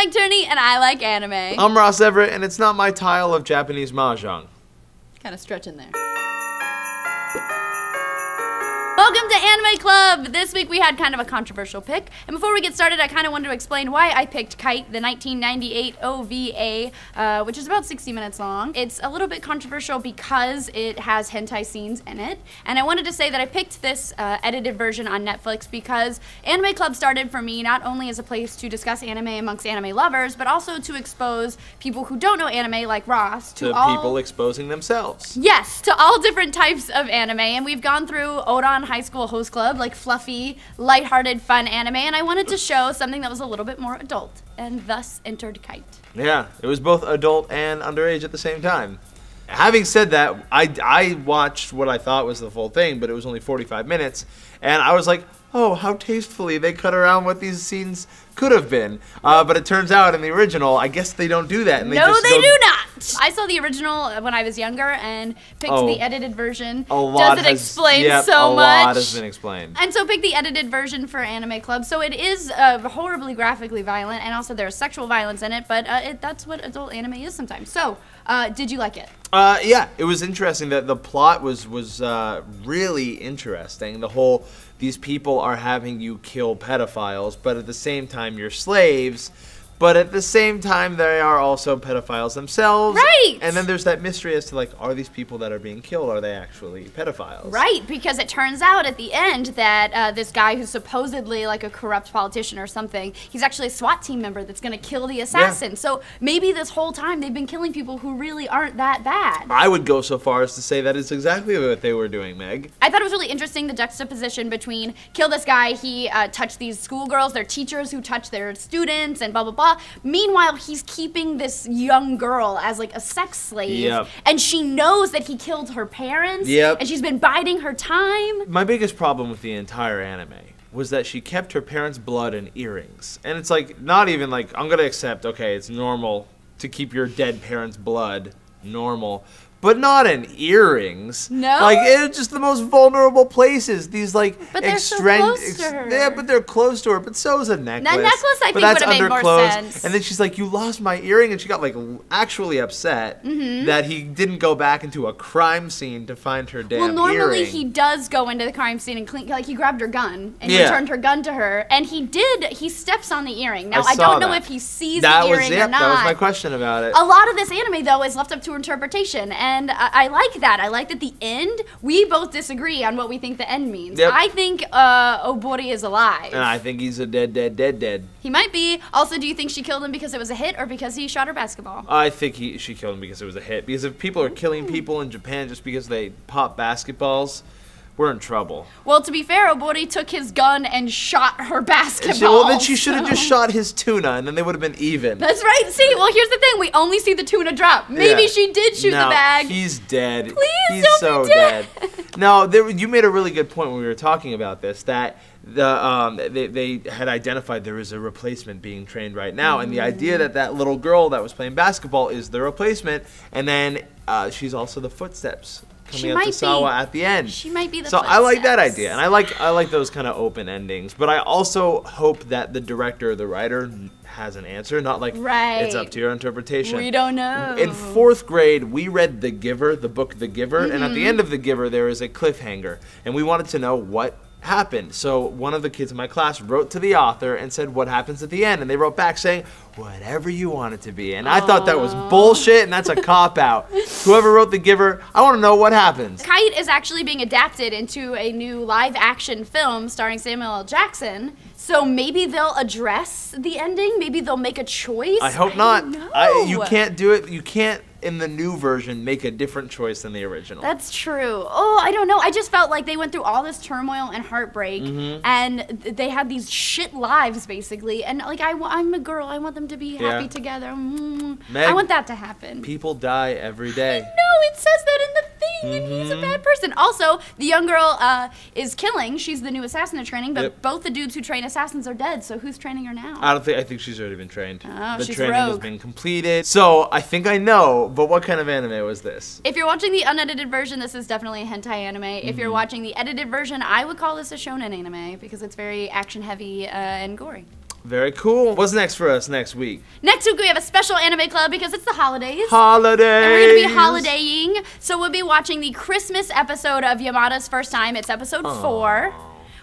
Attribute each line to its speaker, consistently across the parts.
Speaker 1: Meg Turney, and I like anime.
Speaker 2: I'm Ross Everett, and it's not my tile of Japanese mahjong.
Speaker 1: Kind of stretching there. Welcome to Anime Club! This week we had kind of a controversial pick, and before we get started I kind of wanted to explain why I picked Kite, the 1998 OVA, which is about 60 minutes long. It's a little bit controversial because it has hentai scenes in it, and I wanted to say that I picked this edited version on Netflix because Anime Club started for me not only as a place to discuss anime amongst anime lovers, but also to expose people who don't know anime like Ross
Speaker 2: to
Speaker 1: all
Speaker 2: people exposing themselves.
Speaker 1: Yes, to all different types of anime, and we've gone through Odon High School Host Club, like fluffy, lighthearted, fun anime, and I wanted to show something that was a little bit more adult, and thus entered Kite.
Speaker 2: Yeah, it was both adult and underage at the same time. Having said that, I watched what I thought was the full thing, but it was only 45 minutes, and I was like, oh, how tastefully they cut around what these scenes could have been. But it turns out in the original, I guess they don't do that. And
Speaker 1: they do not! I saw the original when I was younger and picked the edited version. Doesn't explain so much.
Speaker 2: A lot has been explained.
Speaker 1: And so picked the edited version for Anime Club. So it is horribly graphically violent, and also there's sexual violence in it, but that's what adult anime is sometimes. So, did you like it?
Speaker 2: Yeah, it was interesting. That the plot was really interesting. The whole, these people are having you kill pedophiles, but at the same time you're slaves, but at the same time they are also pedophiles themselves.
Speaker 1: Right!
Speaker 2: And then there's that mystery as to, like, are these people that are being killed, are they actually pedophiles?
Speaker 1: Right, because it turns out at the end that this guy who's supposedly like a corrupt politician or something, he's actually a SWAT team member that's gonna kill the assassin. Yeah. So maybe this whole time they've been killing people who really aren't that bad.
Speaker 2: I would go so far as to say that is exactly what they were doing, Meg.
Speaker 1: I thought it was really interesting, the juxtaposition between kill this guy, he touched these schoolgirls, their teachers who touched their students, and blah, blah, blah. Meanwhile, he's keeping this young girl as like a sex slave, and she knows that he killed her parents, and she's been biding her time.
Speaker 2: My biggest problem with the entire anime was that she kept her parents' blood in earrings. And it's like, not even like, I'm gonna accept, okay, it's normal to keep your dead parents' blood normal, but not in earrings.
Speaker 1: No?
Speaker 2: Like, it's just the most vulnerable places. These, like,
Speaker 1: but they're so close to her.
Speaker 2: Yeah, but they're close to her, but so is a necklace.
Speaker 1: That necklace, I think, would have made more sense.
Speaker 2: And then she's like, you lost my earring, and she got, like, actually upset that he didn't go back into a crime scene to find her damn earring.
Speaker 1: Well, normally he does go into the crime scene and clean, like, he grabbed her gun, and he returned her gun to her, and he steps on the earring. Now, I don't know if he sees the earring or not.
Speaker 2: That was my question about it.
Speaker 1: A lot of this anime, though, is left up to interpretation, and I like that. I like that the end, we both disagree on what we think the end means.
Speaker 2: Yep.
Speaker 1: I think Obori is alive.
Speaker 2: And I think he's a dead.
Speaker 1: He might be. Also, do you think she killed him because it was a hit or because he shot her basketball?
Speaker 2: I think she killed him because it was a hit. Because if people are killing people in Japan just because they pop basketballs, we're in trouble.
Speaker 1: Well, to be fair, Obori took his gun and shot her basketball.
Speaker 2: Well, then she should have just shot his tuna, and then they would have been even.
Speaker 1: That's right. See, well, here's the thing. We only see the tuna drop. Maybe she did shoot the bag.
Speaker 2: He's dead.
Speaker 1: Please
Speaker 2: he's
Speaker 1: don't be dead.
Speaker 2: Now, you made a really good point when we were talking about this, that they had identified there is a replacement being trained right now, and the idea that little girl that was playing basketball is the replacement, and then she's also the footsteps coming up to Sawa at the end.
Speaker 1: She might be the
Speaker 2: footsteps. I like that idea, and I like those kind of open endings, but I also hope that the director or the writer has an answer, not like it's up to your interpretation.
Speaker 1: We don't know.
Speaker 2: In 4th grade, we read The Giver, the book The Giver, and at the end of The Giver, there is a cliffhanger, and we wanted to know what happened. So one of the kids in my class wrote to the author and said, what happens at the end? And they wrote back saying, whatever you want it to be. And I thought that was bullshit, and that's a cop-out. Whoever wrote The Giver, I want to know what happens.
Speaker 1: Kite is actually being adapted into a new live-action film starring Samuel L. Jackson. So maybe they'll address the ending? Maybe they'll make a choice?
Speaker 2: I hope not. You can't do it. You can't, in the new version, make a different choice than the original.
Speaker 1: That's true. Oh, I don't know. I just felt like they went through all this turmoil and heartbreak, and they had these shit lives, basically. And, like, I'm a girl. I want them to be happy together.
Speaker 2: Meg,
Speaker 1: I want that to happen.
Speaker 2: People die every day.
Speaker 1: I know. It says that in the thing, and he's a bad person. Also, the young girl is killing. She's the new assassin in training, but both the dudes who train assassins are dead, so who's training her now?
Speaker 2: I think she's already been trained.
Speaker 1: Oh,
Speaker 2: the
Speaker 1: she's
Speaker 2: training
Speaker 1: rogue.
Speaker 2: has been completed. So I think I know, but what kind of anime was this?
Speaker 1: If you're watching the unedited version, this is definitely a hentai anime. If you're watching the edited version, I would call this a shonen anime because it's very action heavy and gory.
Speaker 2: Very cool. What's next for us next week?
Speaker 1: Next week we have a special anime club because it's the holidays.
Speaker 2: Holidays!
Speaker 1: And we're going to be holidaying. So we'll be watching the Christmas episode of Yamada's First Time. It's episode 4.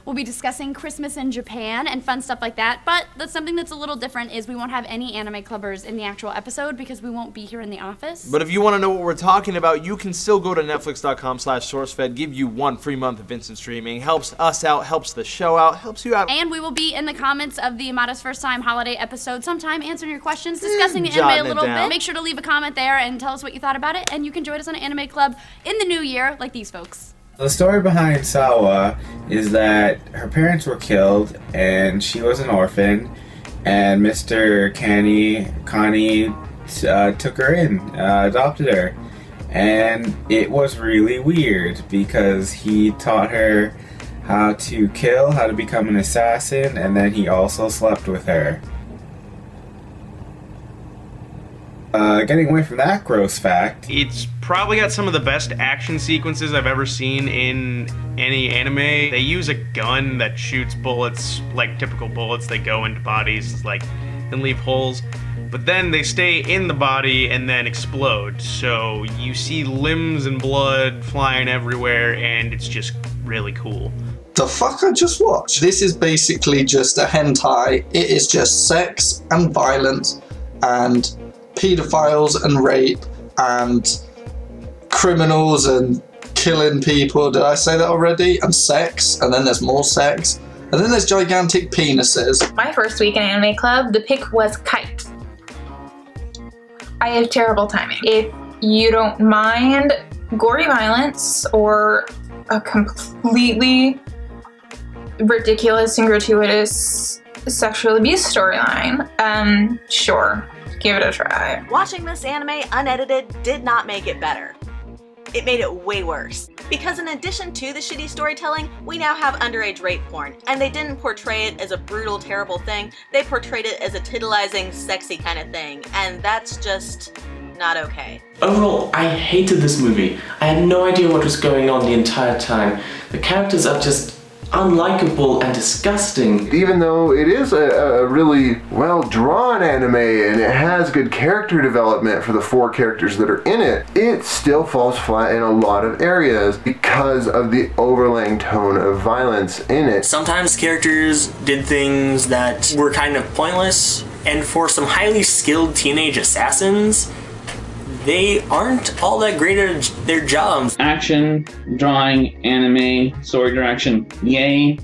Speaker 1: We'll be discussing Christmas in Japan and fun stuff like that. But that's something that's a little different is we won't have any anime clubbers in the actual episode because we won't be here in the office.
Speaker 2: But if you want to know what we're talking about, you can still go to netflix.com/SourceFed, give you 1 free month of instant streaming. Helps us out, helps the show out, helps you out.
Speaker 1: And we will be in the comments of the Yamada's First Time holiday episode sometime answering your questions, discussing the anime a little bit. Make sure to leave a comment there and tell us what you thought about it. And you can join us on an anime club in the new year like these folks.
Speaker 3: The story behind Sawa is that her parents were killed and she was an orphan, and Mr. Connie took her in, adopted her. And it was really weird because he taught her how to kill, how to become an assassin, and then he also slept with her. Getting away from that gross fact.
Speaker 4: It's probably got some of the best action sequences I've ever seen in any anime. They use a gun that shoots bullets, like typical bullets. They go into bodies, like, and leave holes. But then they stay in the body and then explode. So you see limbs and blood flying everywhere, and it's just really cool.
Speaker 5: The fuck I just watched? This is basically just a hentai. It is just sex and violence and pedophiles and rape and criminals and killing people. Did I say that already? And sex, and then there's more sex, and then there's gigantic penises.
Speaker 6: My first week in anime club, the pick was Kite. I have terrible timing. If you don't mind gory violence or a completely ridiculous and gratuitous sexual abuse storyline, sure. Give it a try.
Speaker 7: Watching this anime unedited did not make it better. It made it way worse. Because in addition to the shitty storytelling, we now have underage rape porn. And they didn't portray it as a brutal, terrible thing. They portrayed it as a titillizing, sexy kind of thing. And that's just not okay.
Speaker 8: Overall, I hated this movie. I had no idea what was going on the entire time. The characters are just unlikable and disgusting.
Speaker 9: Even though it is a really well-drawn anime and it has good character development for the 4 characters that are in it, it still falls flat in a lot of areas because of the overlaying tone of violence in it.
Speaker 10: Sometimes characters did things that were kind of pointless, and for some highly skilled teenage assassins, they aren't all that great at their jobs.
Speaker 11: Action, drawing, anime, story direction, yay.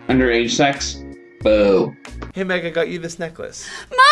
Speaker 11: Underage sex, boo.
Speaker 2: Hey Meg, I got you this necklace.
Speaker 1: My